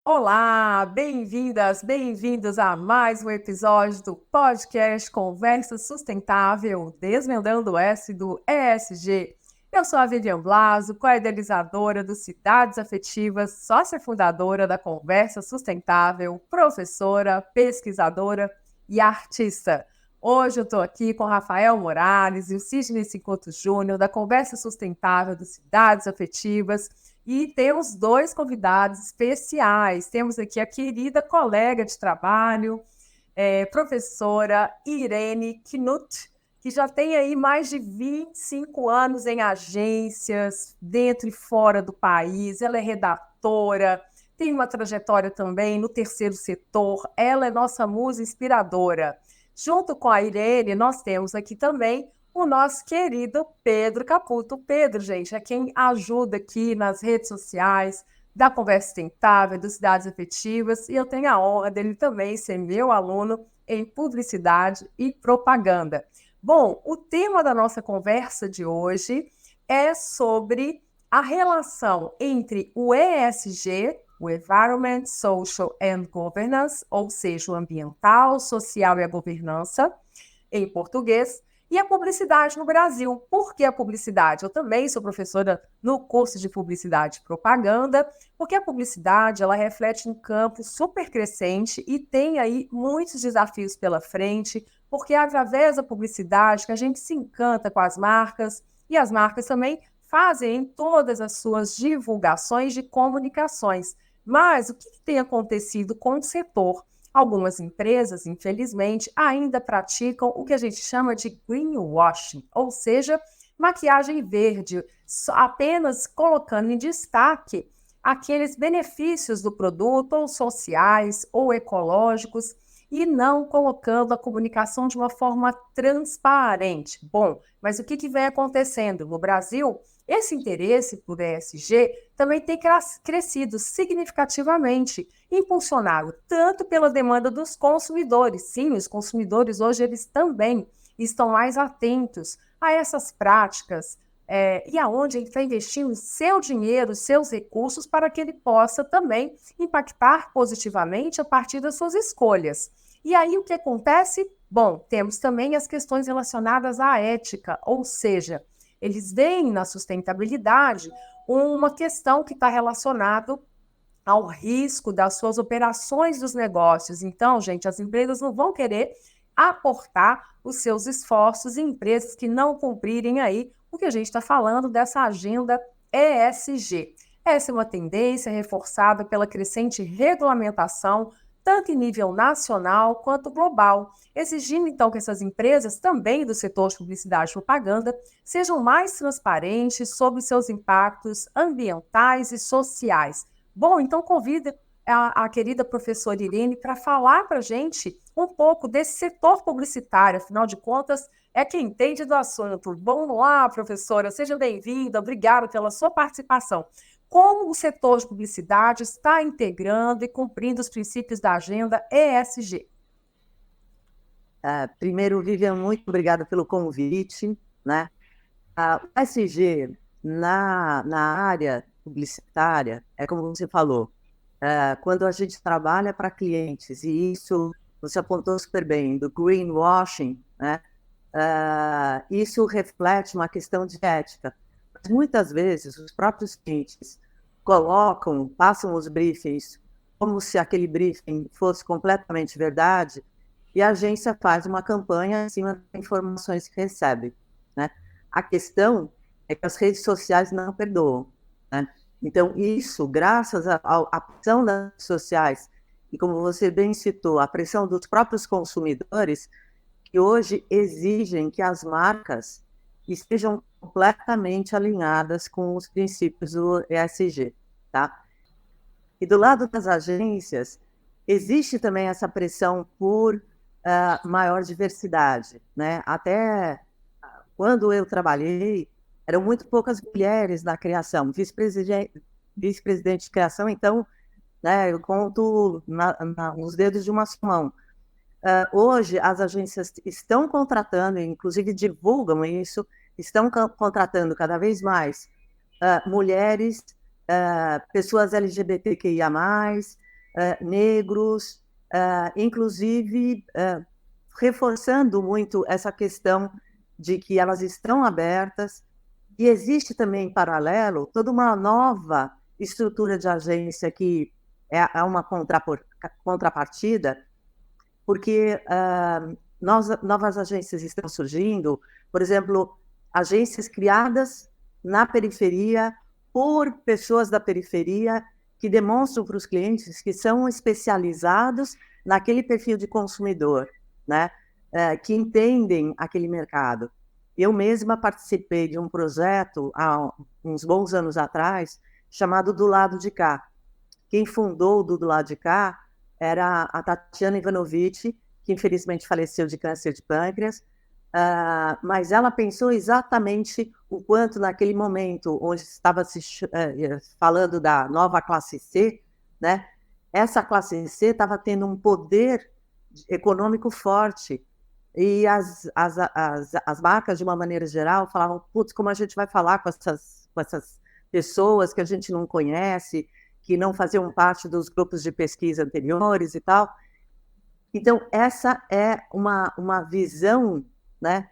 Olá, bem-vindas, bem-vindos a mais um episódio do podcast Conversa Sustentável, Desvendando o S do ESG. Eu sou a Vivian Blaso, co-idealizadora do Cidades Afetivas, sócia fundadora da Conversa Sustentável, professora, pesquisadora e artista. Hoje eu estou aqui com o Rafael Morales e o Sidney Cicoto Júnior, da Conversa Sustentável do Cidades Afetivas, e temos dois convidados especiais. Temos aqui a querida colega de trabalho, professora Irene Knut, que já tem aí mais de 25 anos em agências, dentro e fora do país. Ela é redatora, tem uma trajetória também no terceiro setor. Ela é nossa musa inspiradora. Junto com a Irene, nós temos aqui também o nosso querido Pedro Caputo. O Pedro, gente, é quem ajuda aqui nas redes sociais da Conversa Sustentável, dos Cidades Afetivas, e eu tenho a honra dele também ser meu aluno em Publicidade e Propaganda. Bom, o tema da nossa conversa de hoje é sobre a relação entre o ESG, o Environment, Social and Governance, ou seja, o ambiental, social e a governança, em português, e a publicidade no Brasil. Por que a publicidade? Eu também sou professora no curso de Publicidade e Propaganda, porque a publicidade ela reflete um campo super crescente e tem aí muitos desafios pela frente, porque é através da publicidade que a gente se encanta com as marcas, e as marcas também fazem todas as suas divulgações de comunicações. Mas o que tem acontecido com o setor? Algumas empresas, infelizmente, ainda praticam o que a gente chama de greenwashing, ou seja, maquiagem verde, apenas colocando em destaque aqueles benefícios do produto, ou sociais, ou ecológicos, e não colocando a comunicação de uma forma transparente. Bom, mas o que vem acontecendo? No Brasil, esse interesse por ESG também tem crescido significativamente, impulsionado tanto pela demanda dos consumidores. Sim, os consumidores hoje eles também estão mais atentos a essas práticas e aonde ele está investindo seu dinheiro, seus recursos para que ele possa também impactar positivamente a partir das suas escolhas. E aí o que acontece? Bom, temos também as questões relacionadas à ética, ou seja, eles veem na sustentabilidade uma questão que está relacionada ao risco das suas operações dos negócios. Então, gente, as empresas não vão querer aportar os seus esforços em empresas que não cumprirem aí o que a gente está falando dessa agenda ESG. Essa é uma tendência reforçada pela crescente regulamentação, tanto em nível nacional quanto global, exigindo então que essas empresas, também do setor de publicidade e propaganda, sejam mais transparentes sobre seus impactos ambientais e sociais. Bom, então convido a querida professora Irene para falar para a gente um pouco desse setor publicitário, afinal de contas, é quem entende do assunto. Vamos lá, professora, seja bem-vinda, obrigada pela sua participação. Como o setor de publicidade está integrando e cumprindo os princípios da agenda ESG? Primeiro, Vivian, muito obrigada pelo convite, né? O ESG na área publicitária, é como você falou, quando a gente trabalha para clientes, e isso você apontou super bem, do greenwashing, né? Isso reflete uma questão de ética. Mas muitas vezes os próprios clientes passam os briefings como se aquele briefing fosse completamente verdade, e a agência faz uma campanha em cima das informações que recebe, né? A questão é que as redes sociais não perdoam, né? Então, isso, graças à pressão das redes sociais, e como você bem citou, a pressão dos próprios consumidores, que hoje exigem que as marcas estejam completamente alinhadas com os princípios do ESG, tá? E do lado das agências, existe também essa pressão por maior diversidade, né? Até quando eu trabalhei, eram muito poucas mulheres na criação, vice-presidente de criação, então, né, eu conto nos dedos de uma só mão. Hoje, as agências estão contratando, inclusive divulgam isso, estão contratando cada vez mais mulheres, pessoas LGBTQIA+, negros, inclusive reforçando muito essa questão de que elas estão abertas. E existe também, em paralelo, toda uma nova estrutura de agência que é uma contrapartida, porque novas agências estão surgindo, por exemplo, agências criadas na periferia, por pessoas da periferia, que demonstram para os clientes que são especializados naquele perfil de consumidor, né? Que entendem aquele mercado. Eu mesma participei de um projeto há uns bons anos atrás, chamado Do Lado de Cá. Quem fundou o Do Lado de Cá era a Tatiana Ivanovic, que infelizmente faleceu de câncer de pâncreas, mas ela pensou exatamente o quanto naquele momento onde estava se falando da nova classe C, né, essa classe C estava tendo um poder econômico forte, e as marcas, de uma maneira geral, falavam, putz, como a gente vai falar com essas pessoas que a gente não conhece, que não faziam parte dos grupos de pesquisa anteriores e tal. Então, essa é uma visão, né,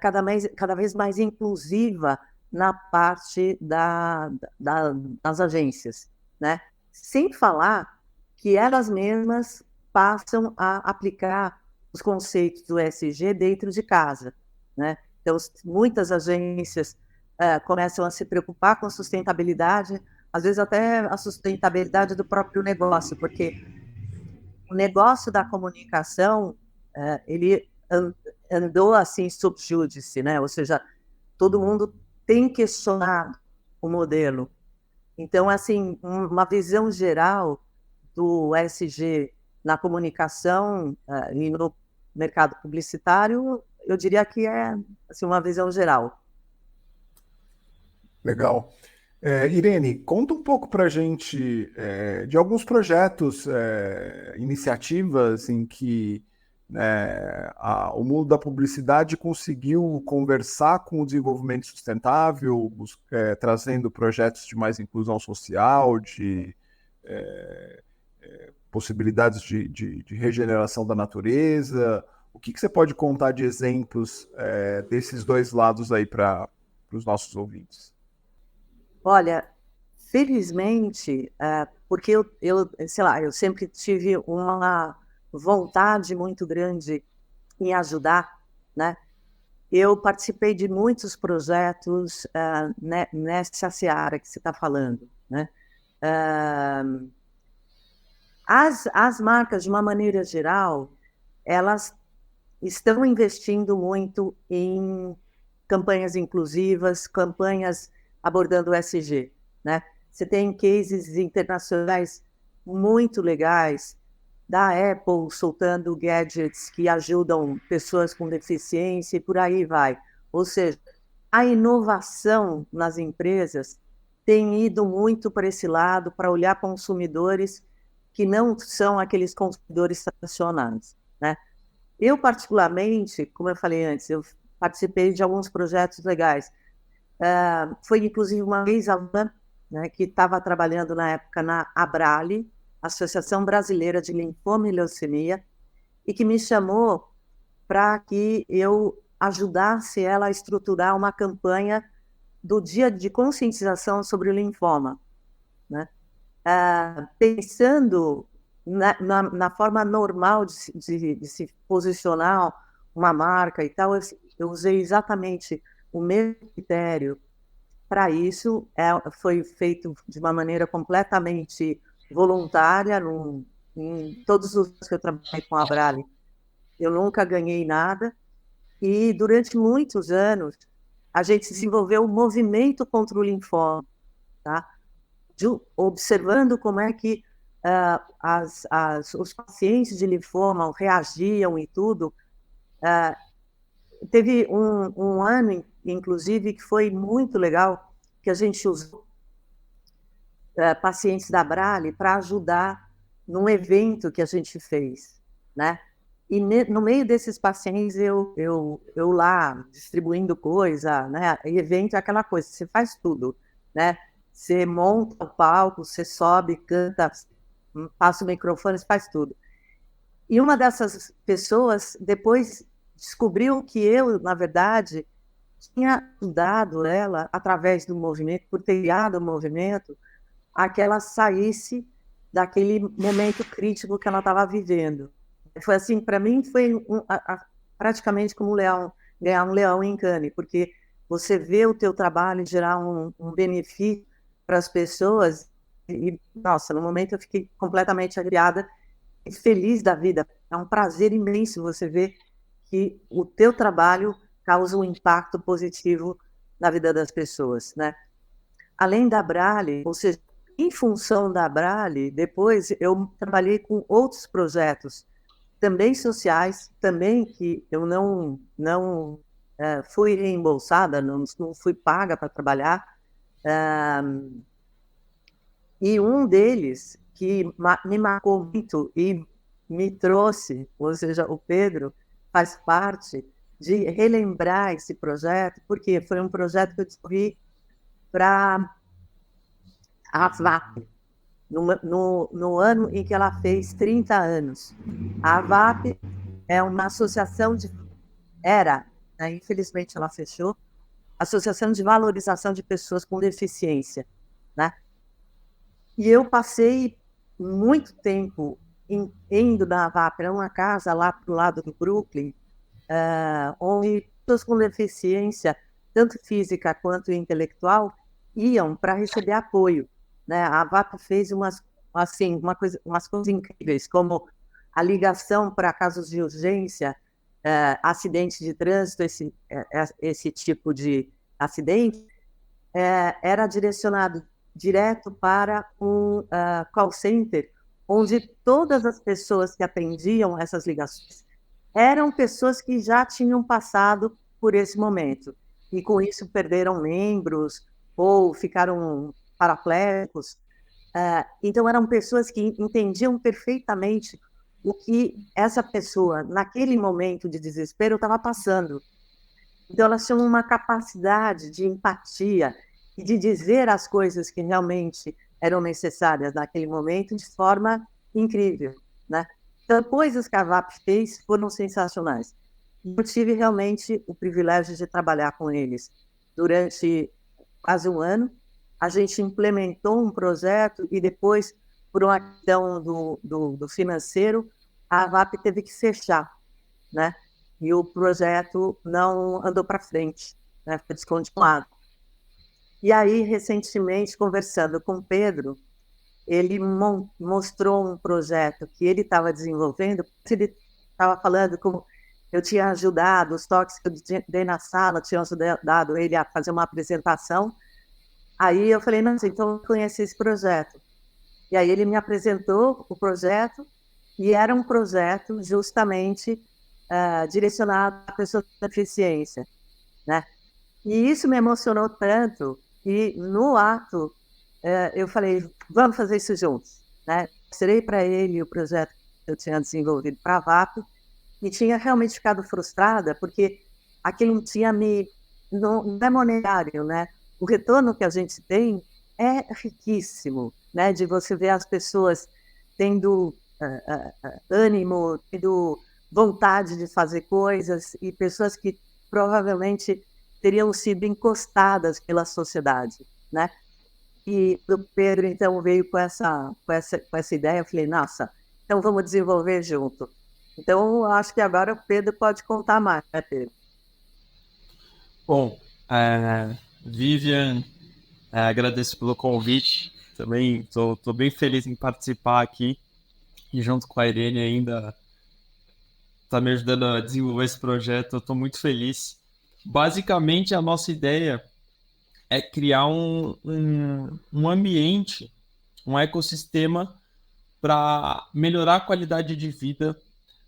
cada vez mais inclusiva na parte das agências, né? Sem falar que elas mesmas passam a aplicar os conceitos do ESG dentro de casa, né? Então, muitas agências começam a se preocupar com a sustentabilidade, às vezes até a sustentabilidade do próprio negócio, porque o negócio da comunicação, ele andou assim sub judice, né? Ou seja, todo mundo tem questionado o modelo. Então, assim, uma visão geral do ESG na comunicação e no mercado publicitário, eu diria que é assim, uma visão geral. Legal. Irene, conta um pouco para a gente de alguns projetos, iniciativas em que o mundo da publicidade conseguiu conversar com o desenvolvimento sustentável, trazendo projetos de mais inclusão social, de possibilidades de regeneração da natureza. O que você pode contar de exemplos desses dois lados aí para os nossos ouvintes? Olha, felizmente, porque sei lá, eu sempre tive uma vontade muito grande em ajudar, né? Eu participei de muitos projetos nessa seara que você está falando, né? As marcas, de uma maneira geral, elas estão investindo muito em campanhas inclusivas, campanhas abordando o ESG, né? Você tem cases internacionais muito legais, da Apple soltando gadgets que ajudam pessoas com deficiência e por aí vai. Ou seja, a inovação nas empresas tem ido muito para esse lado, para olhar consumidores que não são aqueles consumidores tradicionais, né? Eu, particularmente, como eu falei antes, eu participei de alguns projetos legais. Foi, inclusive, uma ex-aluna, né, que estava trabalhando na época na Abrale, Associação Brasileira de Linfoma e Leucemia, e que me chamou para que eu ajudasse ela a estruturar uma campanha do dia de conscientização sobre o linfoma, né? Pensando na forma normal de se posicionar uma marca e tal, eu usei exatamente o mesmo critério para isso. Foi feito de uma maneira completamente voluntária. Em todos os anos que eu trabalhei com a Abrale, eu nunca ganhei nada, e durante muitos anos a gente desenvolveu um movimento contra o linfoma, tá? Observando como é que os pacientes de linfoma reagiam e tudo. Teve um ano, inclusive, que foi muito legal, que a gente usou pacientes da Abrale para ajudar num evento que a gente fez, né? E no meio desses pacientes, eu lá distribuindo coisa, né? Evento é aquela coisa, você faz tudo, né? Você monta o palco, você sobe, canta, passa o microfone, você faz tudo. E uma dessas pessoas depois descobriu que eu, na verdade, tinha ajudado ela, através do movimento, por ter criado o movimento, a que ela saísse daquele momento crítico que ela estava vivendo. Foi assim, para mim, foi praticamente como ganhar um leão em Cannes, porque você vê o teu trabalho gerar um benefício para as pessoas e, nossa, no momento eu fiquei completamente agriada e feliz da vida. É um prazer imenso você ver que o teu trabalho causa um impacto positivo na vida das pessoas, né? Além da Abrale, ou seja, em função da Abrale, depois eu trabalhei com outros projetos, também sociais, também que eu não fui reembolsada, não fui paga para trabalhar. E um deles que me marcou muito e me trouxe, ou seja, o Pedro faz parte de relembrar esse projeto, porque foi um projeto que eu desenvolvi para a VAP, no ano em que ela fez 30 anos. A VAP é uma associação né, infelizmente ela fechou, Associação de Valorização de Pessoas com Deficiência, né? E eu passei muito tempo indo da VAP para uma casa lá para o lado do Brooklyn, onde pessoas com deficiência, tanto física quanto intelectual, iam para receber apoio, né? A VAP fez umas coisas incríveis, como a ligação para casos de urgência, acidente de trânsito, esse tipo de acidente, era direcionado direto para um call center, onde todas as pessoas que atendiam essas ligações eram pessoas que já tinham passado por esse momento, e com isso perderam membros ou ficaram paraplégicos. Então, eram pessoas que entendiam perfeitamente o que essa pessoa, naquele momento de desespero, estava passando. Então, elas tinham uma capacidade de empatia e de dizer as coisas que realmente eram necessárias naquele momento de forma incrível, né? Então, coisas que a VAP fez foram sensacionais. Eu tive realmente o privilégio de trabalhar com eles durante quase um ano. A gente implementou um projeto e depois, por uma questão do financeiro, a VAP teve que fechar, né? E o projeto não andou para frente, né? Foi descontinuado. E aí, recentemente, conversando com o Pedro, ele mostrou um projeto que ele estava desenvolvendo, ele estava falando como eu tinha ajudado, os toques que eu dei na sala, tinham ajudado ele a fazer uma apresentação. Aí eu falei, nossa, então eu conheci esse projeto. E aí ele me apresentou o projeto, e era um projeto justamente direcionado a pessoas com deficiência, né? E isso me emocionou tanto, e no ato eu falei, vamos fazer isso juntos, né? Mostrei para ele o projeto que eu tinha desenvolvido para a VAP, e tinha realmente ficado frustrada, porque aquilo tinha não é monetário, né? O retorno que a gente tem é riquíssimo, né? De você ver as pessoas tendo ânimo, tendo vontade de fazer coisas, e pessoas que provavelmente teriam sido encostadas pela sociedade, né? E o Pedro, então, veio com essa ideia. Eu falei, nossa, então vamos desenvolver junto. Então, acho que agora o Pedro pode contar mais, né, Pedro? Bom, Vivian, agradeço pelo convite. Também estou bem feliz em participar aqui e junto com a Irene ainda está me ajudando a desenvolver esse projeto. Eu estou muito feliz. Basicamente, a nossa ideia é criar um ambiente, um ecossistema para melhorar a qualidade de vida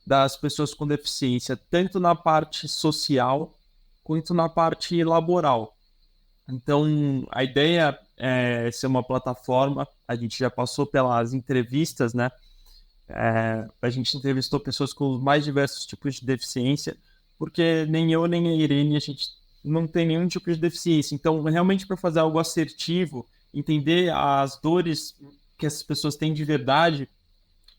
das pessoas com deficiência, tanto na parte social quanto na parte laboral. Então, a ideia é ser uma plataforma, a gente já passou pelas entrevistas, né? A gente entrevistou pessoas com os mais diversos tipos de deficiência, porque nem eu nem a Irene, a gente não tem nenhum tipo de deficiência. Então, realmente, para fazer algo assertivo, entender as dores que essas pessoas têm de verdade,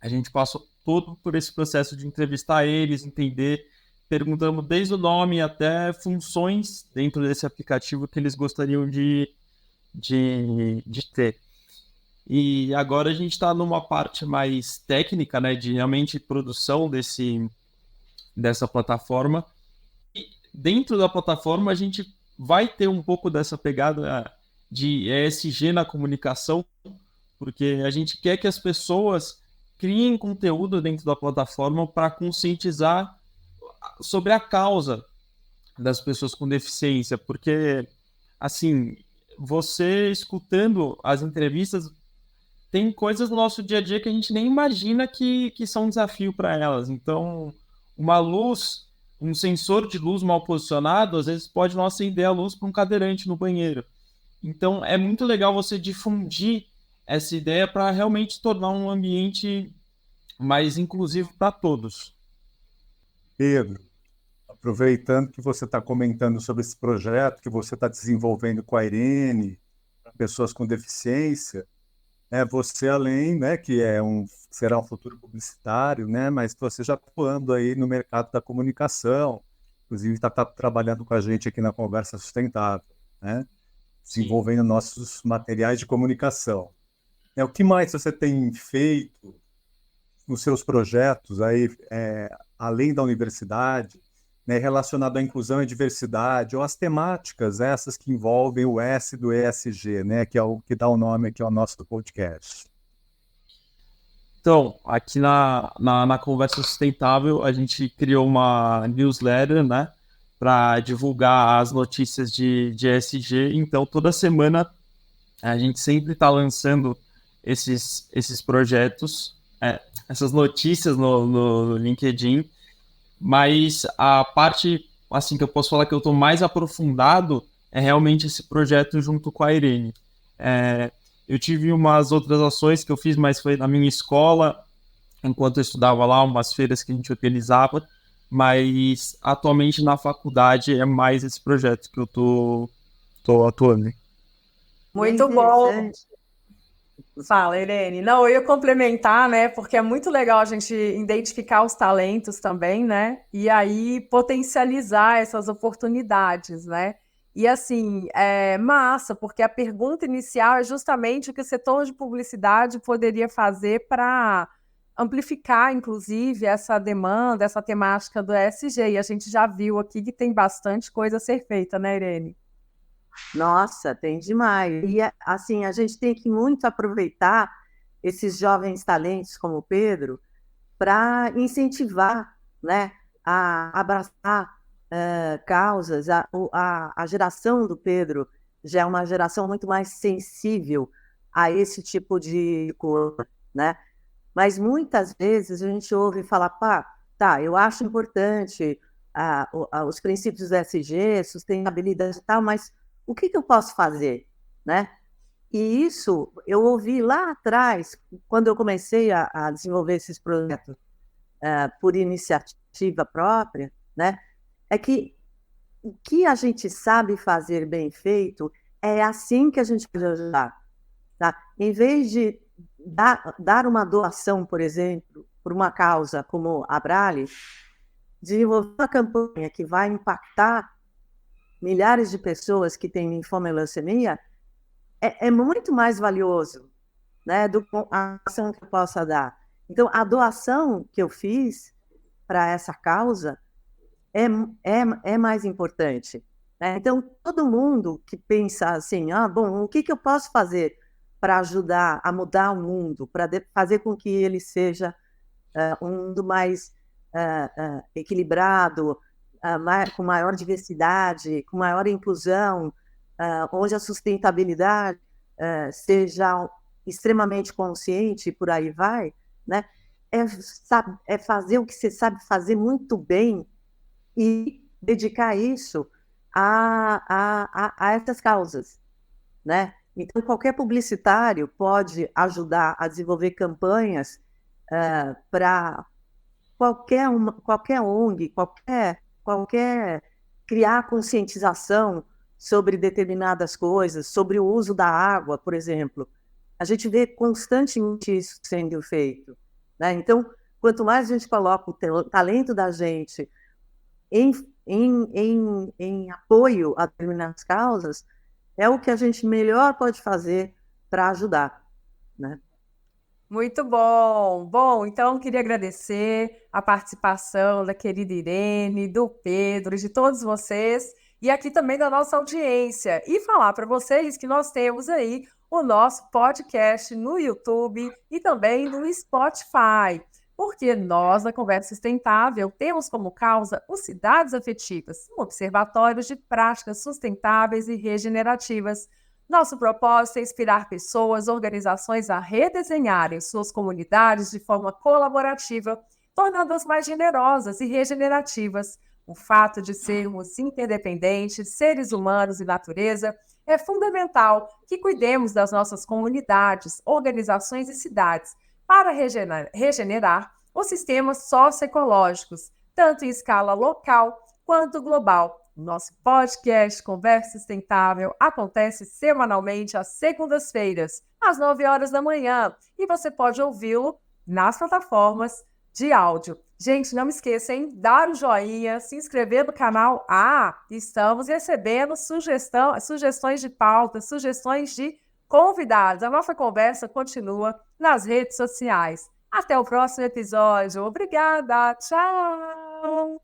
a gente passou todo por esse processo de entrevistar eles, entender, perguntando desde o nome até funções dentro desse aplicativo que eles gostariam de ter. E agora a gente está numa parte mais técnica, né, de realmente produção dessa plataforma. E dentro da plataforma a gente vai ter um pouco dessa pegada de ESG na comunicação, porque a gente quer que as pessoas criem conteúdo dentro da plataforma para conscientizar sobre a causa das pessoas com deficiência, porque, assim, você escutando as entrevistas, tem coisas no nosso dia a dia que a gente nem imagina que são um desafio para elas. Então, uma luz, um sensor de luz mal posicionado, às vezes pode não acender a luz para um cadeirante no banheiro. Então, é muito legal você difundir essa ideia para realmente tornar um ambiente mais inclusivo para todos. Pedro, aproveitando que você está comentando sobre esse projeto que você está desenvolvendo com a Irene, para pessoas com deficiência, né, você além, né, que será um futuro publicitário, né, mas você já está atuando aí no mercado da comunicação, inclusive está trabalhando com a gente aqui na Conversa Sustentável, né, desenvolvendo nossos materiais de comunicação. O que mais você tem feito nos seus projetos aí, além da universidade, né, relacionado à inclusão e diversidade, ou as temáticas essas que envolvem o S do ESG, né, que é o que dá o nome aqui ao nosso podcast? Então, aqui na Conversa Sustentável, a gente criou uma newsletter, né, para divulgar as notícias de ESG. Então, toda semana a gente sempre está lançando esses projetos, essas notícias no LinkedIn, mas a parte assim que eu posso falar que eu estou mais aprofundado é realmente esse projeto junto com a Irene. Eu tive umas outras ações que eu fiz, mas foi na minha escola, enquanto eu estudava lá, umas feiras que a gente organizava, mas atualmente na faculdade é mais esse projeto que eu tô atuando. Muito bom. Fala, Irene. Não, eu ia complementar, né? Porque é muito legal a gente identificar os talentos também, né? E aí potencializar essas oportunidades, né? E assim, é massa, porque a pergunta inicial é justamente o que o setor de publicidade poderia fazer para amplificar, inclusive, essa demanda, essa temática do ESG. E a gente já viu aqui que tem bastante coisa a ser feita, né, Irene? Nossa, tem demais. E assim, a gente tem que muito aproveitar esses jovens talentos como o Pedro para incentivar, né, a abraçar causas. A geração do Pedro já é uma geração muito mais sensível a esse tipo de coisa, né? Mas muitas vezes a gente ouve falar, pá, tá, eu acho importante os princípios ESG, sustentabilidade e tal, mas o que eu posso fazer, né? E isso eu ouvi lá atrás, quando eu comecei a desenvolver esses projetos por iniciativa própria, né? É que o que a gente sabe fazer bem feito é assim que a gente pode ajudar, tá? Em vez de dar uma doação, por exemplo, por uma causa como a Abrale, desenvolver uma campanha que vai impactar milhares de pessoas que têm linfoma e leucemia, é muito mais valioso, né, do que a ação que eu possa dar. Então, a doação que eu fiz para essa causa é mais importante, né? Então, todo mundo que pensa assim, bom, o que eu posso fazer para ajudar a mudar o mundo, para fazer com que ele seja um mundo mais equilibrado, com maior diversidade, com maior inclusão, onde a sustentabilidade seja extremamente consciente e por aí vai, né? É fazer o que você sabe fazer muito bem e dedicar isso a essas causas, né? Então, qualquer publicitário pode ajudar a desenvolver campanhas para qualquer ONG, qualquer criar conscientização sobre determinadas coisas, sobre o uso da água, por exemplo. A gente vê constantemente isso sendo feito, né? Então, quanto mais a gente coloca o talento da gente em apoio a determinadas causas, é o que a gente melhor pode fazer para ajudar, né? Muito bom. Bom, então queria agradecer a participação da querida Irene, do Pedro, de todos vocês e aqui também da nossa audiência e falar para vocês que nós temos aí o nosso podcast no YouTube e também no Spotify, porque nós, da Conversa Sustentável, temos como causa os Cidades Afetivas, um observatório de práticas sustentáveis e regenerativas. Nosso propósito é inspirar pessoas, organizações a redesenharem suas comunidades de forma colaborativa, tornando-as mais generosas e regenerativas. O fato de sermos interdependentes, seres humanos e natureza, é fundamental que cuidemos das nossas comunidades, organizações e cidades para regenerar os sistemas socioecológicos, tanto em escala local quanto global. O nosso podcast Conversa Sustentável acontece semanalmente às segundas-feiras, às 9 horas da manhã, e você pode ouvi-lo nas plataformas de áudio. Gente, não me esqueça, hein? Dar o joinha, se inscrever no canal. Estamos recebendo sugestões de pauta, sugestões de convidados. A nossa conversa continua nas redes sociais. Até o próximo episódio. Obrigada. Tchau.